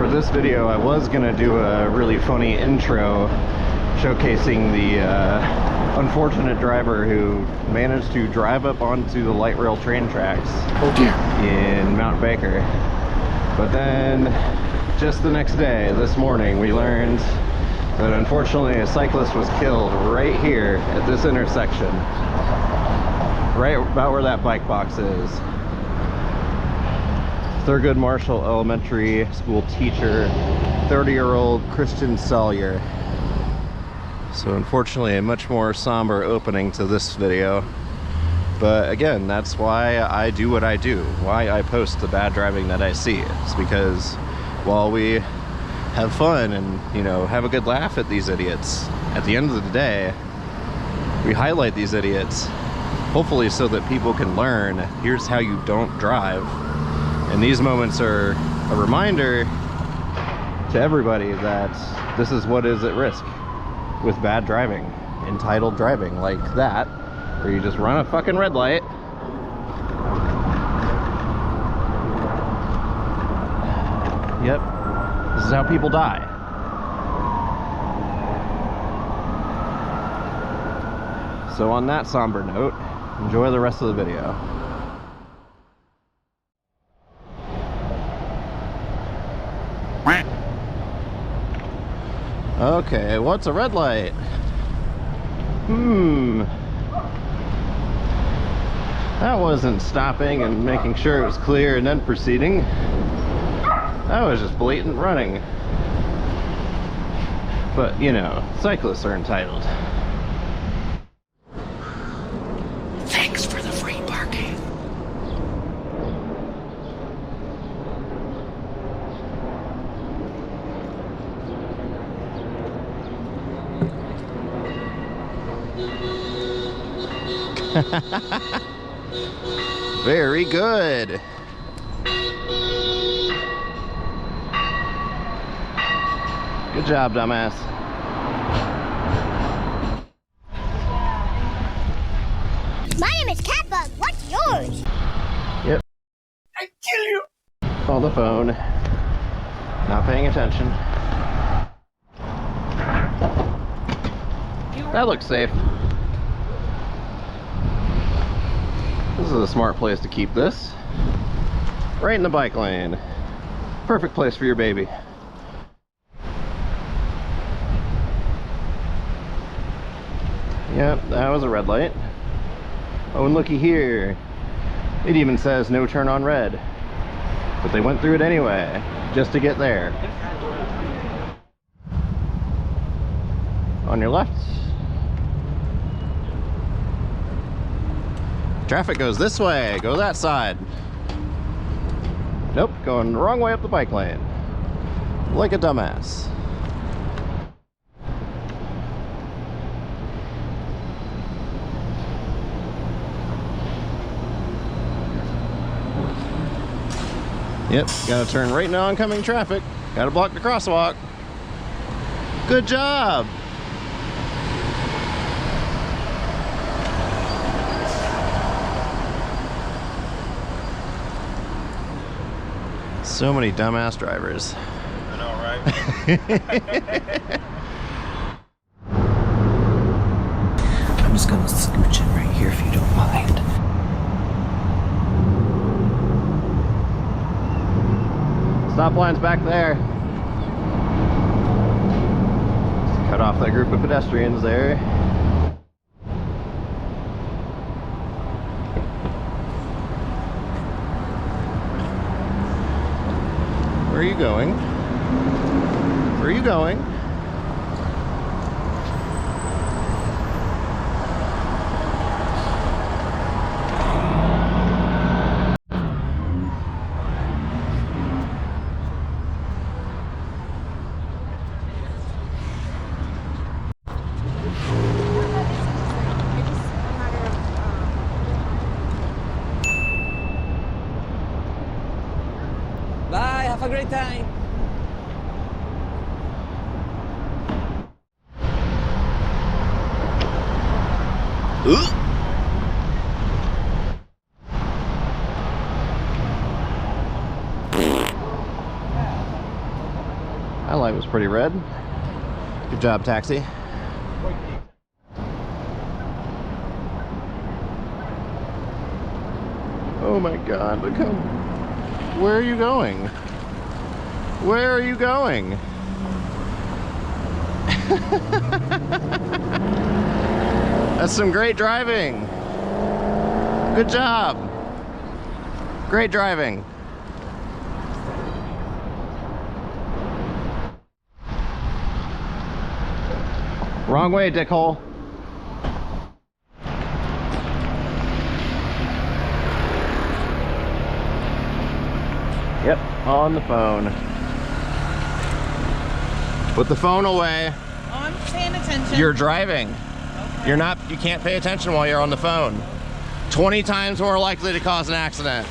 For this video, I was gonna do a really funny intro showcasing the unfortunate driver who managed to drive up onto the light rail train tracks in Mount Baker. But then, just the next day, this morning, we learned that unfortunately a cyclist was killed right here at this intersection. Right about where that bike box is. Thurgood Marshall Elementary School teacher, 30-year-old Christian Salyer. So unfortunately a much more somber opening to this video. But again, that's why I do what I do, why I post the bad driving that I see. It's because while we have fun and, you know, have a good laugh at these idiots, at the end of the day, we highlight these idiots, hopefully so that people can learn, here's how you don't drive. And these moments are a reminder to everybody that this is what is at risk with bad driving, entitled driving like that, where you just run a fucking red light. Yep, this is how people die. So on that somber note, enjoy the rest of the video. Okay, what's a red light? That wasn't stopping and making sure it was clear and then proceeding. That was just blatant running. But, you know, cyclists are entitled. Thanks for the free parking. Very good. Good job, dumbass. My name is Catbug. What's yours? Yep. I kill you. Call the phone. Not paying attention. That looks safe. This is a smart place to keep this. Right in the bike lane. Perfect place for your baby. Yep, that was a red light. Oh, and looky here. It even says no turn on red. But they went through it anyway, just to get there. On your left. Traffic goes this way, go that side. Nope, going the wrong way up the bike lane. Like a dumbass. Yep, gotta turn right into oncoming traffic. Gotta block the crosswalk. Good job! So many dumbass drivers. I know, right? I'm just gonna scooch in right here if you don't mind. Stop line's back there. Cut off that group of pedestrians there. Where are you going? Where are you going? Bye, have a great time. light was pretty red. Good job, taxi. Oh my God, look how... Where are you going? Where are you going? That's some great driving. Good job. Great driving. Wrong way, dickhole. Yep, on the phone. Put the phone away. Oh, I'm paying attention. You're driving. Okay. You can't pay attention while you're on the phone. 20 times more likely to cause an accident.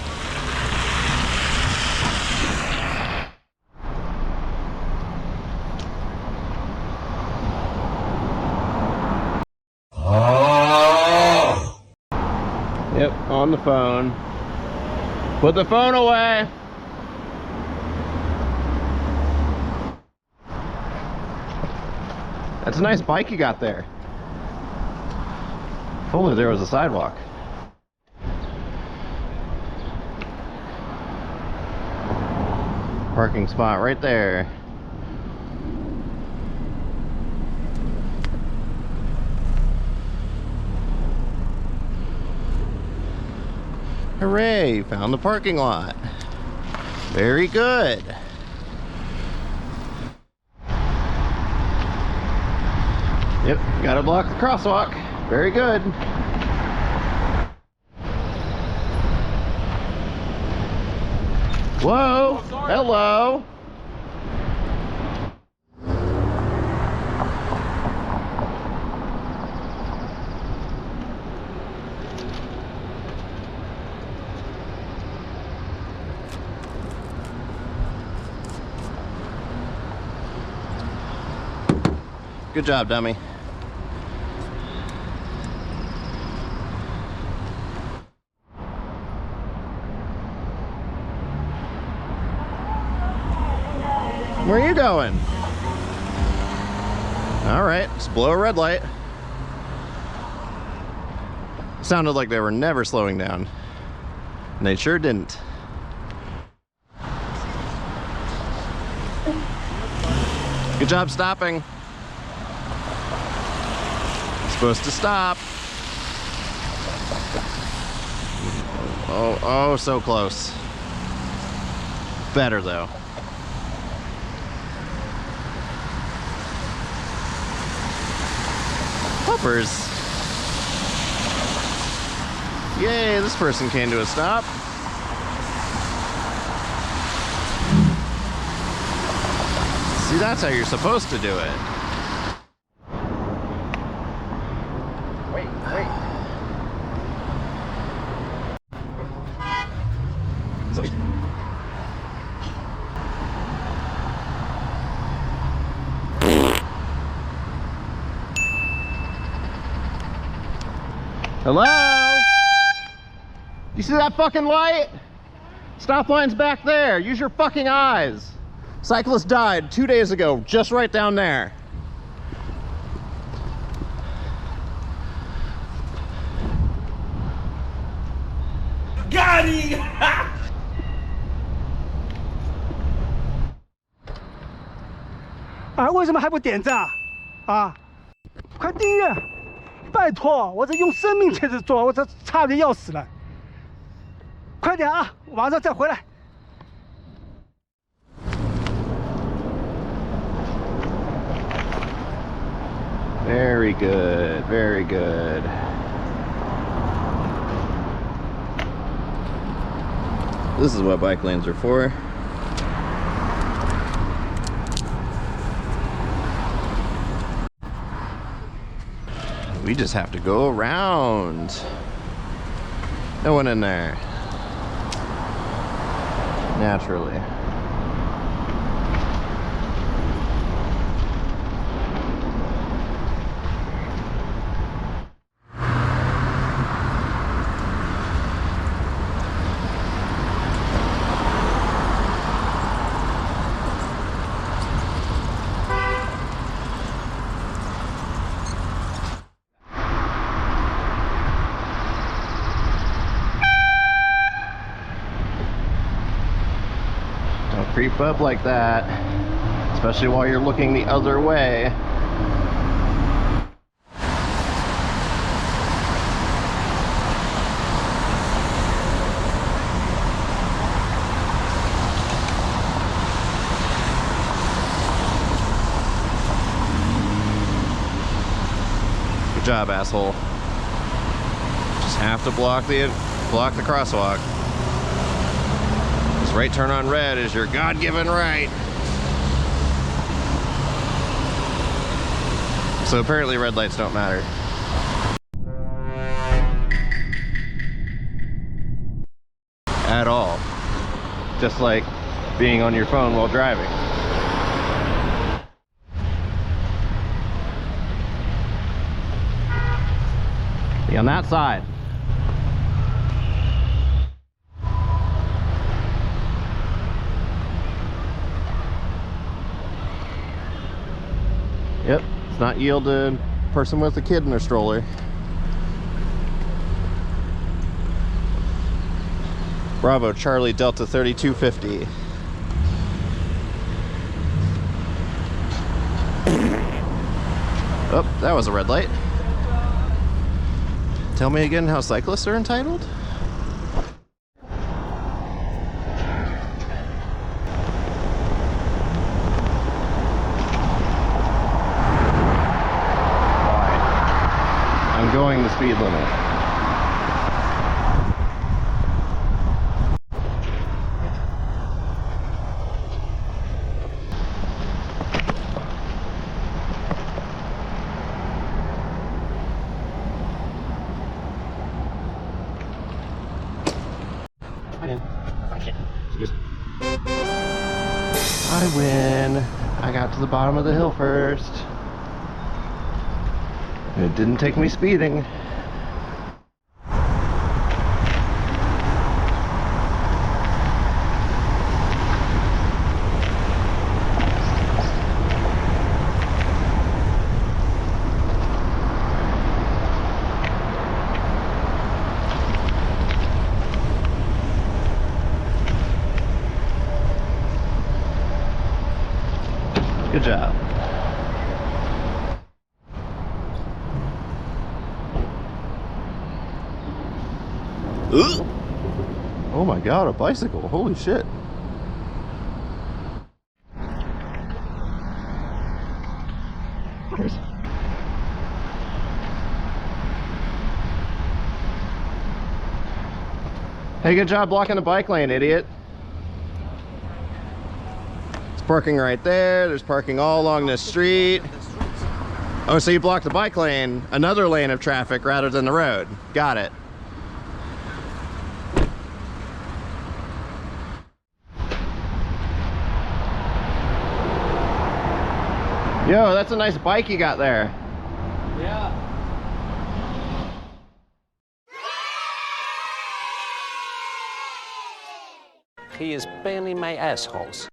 Yep, on the phone. Put the phone away. That's a nice bike you got there. If only there was a sidewalk. Parking spot right there. Hooray, you found the parking lot. Very good. Yep, gotta block the crosswalk. Very good. Whoa, hello. Good job, dummy. Where are you going? All right, just blow a red light. Sounded like they were never slowing down. And they sure didn't. Good job stopping. Supposed to stop. Oh, so close. Better though. Puppers. Yay, this person came to a stop. See, that's how you're supposed to do it. Wait. Hello? You see that fucking light? Stop line's back there. Use your fucking eyes. Cyclist died 2 days ago, just right down there. Got him! 啊，为什么还不点赞啊？啊，快订阅！拜托，我这用生命在这做，我这差点要死了。快点啊，我马上再回来。 Very good, very good. This is what bike lanes are for. We just have to go around. No one in there. Naturally. creep up like that, especially while you're looking the other way. Good job, asshole. Just have to block the crosswalk. This right turn on red is your God-given right. So apparently red lights don't matter. At all. Just like being on your phone while driving. Be on that side. Yep, it's not yielded. Person with a kid in their stroller. Bravo, Charlie, Delta 3250. Oh, that was a red light. Tell me again how cyclists are entitled? I'm going the speed limit. I win. I got to the bottom of the hill first. It didn't take me speeding. Good job. Ugh. Oh my god, a bicycle. Holy shit. Hey, good job blocking the bike lane, idiot. It's parking right there. There's parking all along this street. Oh, so you blocked the bike lane, another lane of traffic rather than the road. Got it. Yo, that's a nice bike you got there. Yeah. He is barely my assholes.